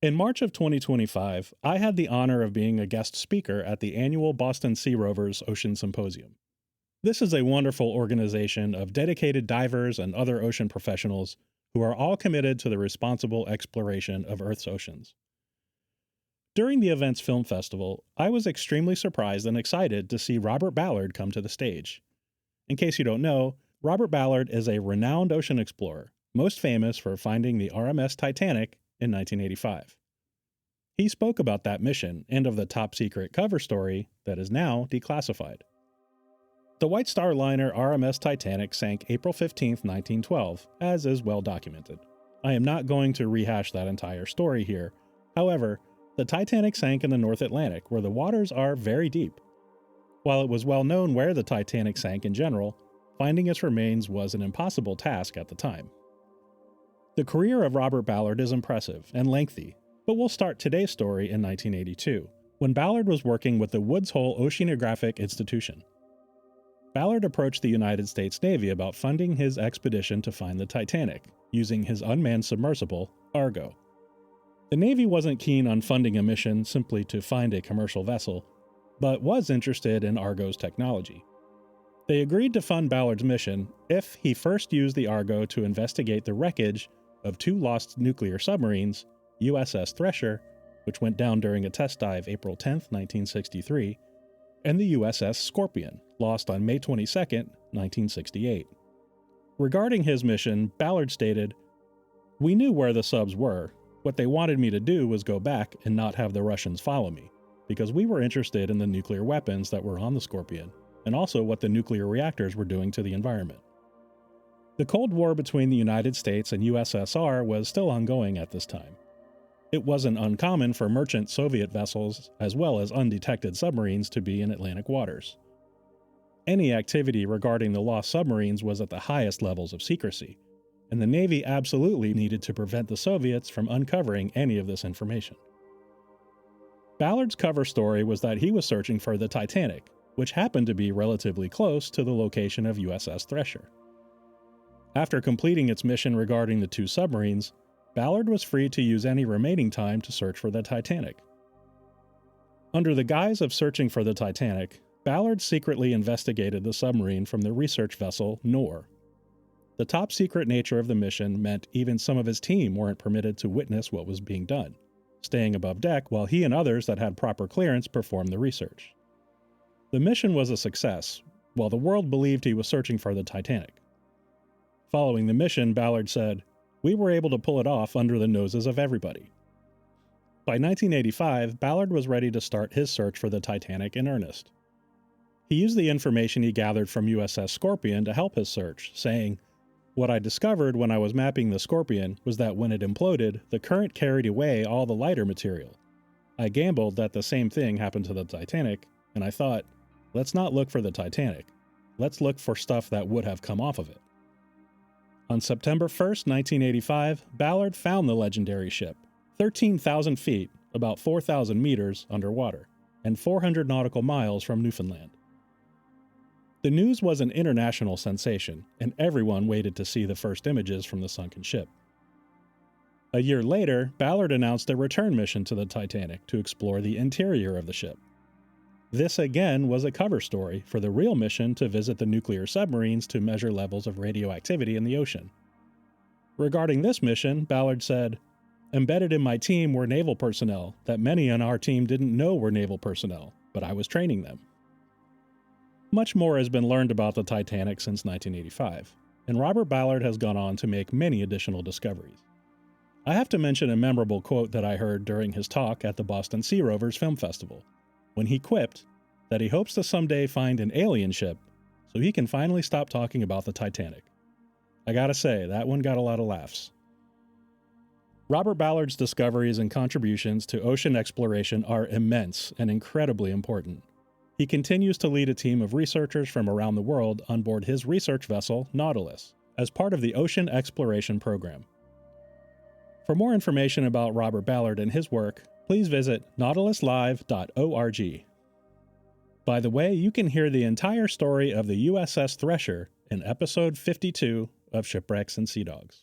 In March of 2025, I had the honor of being a guest speaker at the annual Boston Sea Rovers Ocean Symposium. This is a wonderful organization of dedicated divers and other ocean professionals who are all committed to the responsible exploration of Earth's oceans. During the event's film festival, I was extremely surprised and excited to see Robert Ballard come to the stage. In case you don't know, Robert Ballard is a renowned ocean explorer, most famous for finding the RMS Titanic in 1985. He spoke about that mission and of the top-secret cover story that is now declassified. The White Star liner RMS Titanic sank April 15, 1912, as is well documented. I am not going to rehash that entire story here. However, the Titanic sank in the North Atlantic, where the waters are very deep. While it was well known where the Titanic sank in general, finding its remains was an impossible task at the time. The career of Robert Ballard is impressive and lengthy, but we'll start today's story in 1982, when Ballard was working with the Woods Hole Oceanographic Institution. Ballard approached the United States Navy about funding his expedition to find the Titanic, using his unmanned submersible, Argo. The Navy wasn't keen on funding a mission simply to find a commercial vessel, but was interested in Argo's technology. They agreed to fund Ballard's mission if he first used the Argo to investigate the wreckage of two lost nuclear submarines, USS Thresher, which went down during a test dive April 10, 1963, and the USS Scorpion, lost on May 22, 1968. Regarding his mission, Ballard stated, "We knew where the subs were. What they wanted me to do was go back and not have the Russians follow me, because we were interested in the nuclear weapons that were on the Scorpion, and also what the nuclear reactors were doing to the environment." The Cold War between the United States and USSR was still ongoing at this time. It wasn't uncommon for merchant Soviet vessels as well as undetected submarines to be in Atlantic waters. Any activity regarding the lost submarines was at the highest levels of secrecy, and the Navy absolutely needed to prevent the Soviets from uncovering any of this information. Ballard's cover story was that he was searching for the Titanic, which happened to be relatively close to the location of USS Thresher. After completing its mission regarding the two submarines, Ballard was free to use any remaining time to search for the Titanic. Under the guise of searching for the Titanic, Ballard secretly investigated the submarine from the research vessel Nor. The top-secret nature of the mission meant even some of his team weren't permitted to witness what was being done, staying above deck while he and others that had proper clearance performed the research. The mission was a success, while the world believed he was searching for the Titanic. Following the mission, Ballard said, "We were able to pull it off under the noses of everybody." By 1985, Ballard was ready to start his search for the Titanic in earnest. He used the information he gathered from USS Scorpion to help his search, saying, "What I discovered when I was mapping the Scorpion was that when it imploded, the current carried away all the lighter material. I gambled that the same thing happened to the Titanic, and I thought, let's not look for the Titanic. Let's look for stuff that would have come off of it." On September 1, 1985, Ballard found the legendary ship, 13,000 feet, about 4,000 meters underwater, and 400 nautical miles from Newfoundland. The news was an international sensation, and everyone waited to see the first images from the sunken ship. A year later, Ballard announced a return mission to the Titanic to explore the interior of the ship. This again was a cover story for the real mission to visit the nuclear submarines to measure levels of radioactivity in the ocean. Regarding this mission, Ballard said, "Embedded in my team were naval personnel that many on our team didn't know were naval personnel, but I was training them." Much more has been learned about the Titanic since 1985, and Robert Ballard has gone on to make many additional discoveries. I have to mention a memorable quote that I heard during his talk at the Boston Sea Rovers Film Festival, when he quipped that he hopes to someday find an alien ship so he can finally stop talking about the Titanic. I gotta say, that one got a lot of laughs. Robert Ballard's discoveries and contributions to ocean exploration are immense and incredibly important. He continues to lead a team of researchers from around the world on board his research vessel, Nautilus, as part of the Ocean Exploration Program. For more information about Robert Ballard and his work, please visit nautiluslive.org. By the way, you can hear the entire story of the USS Thresher in episode 52 of Shipwrecks and Sea Dogs.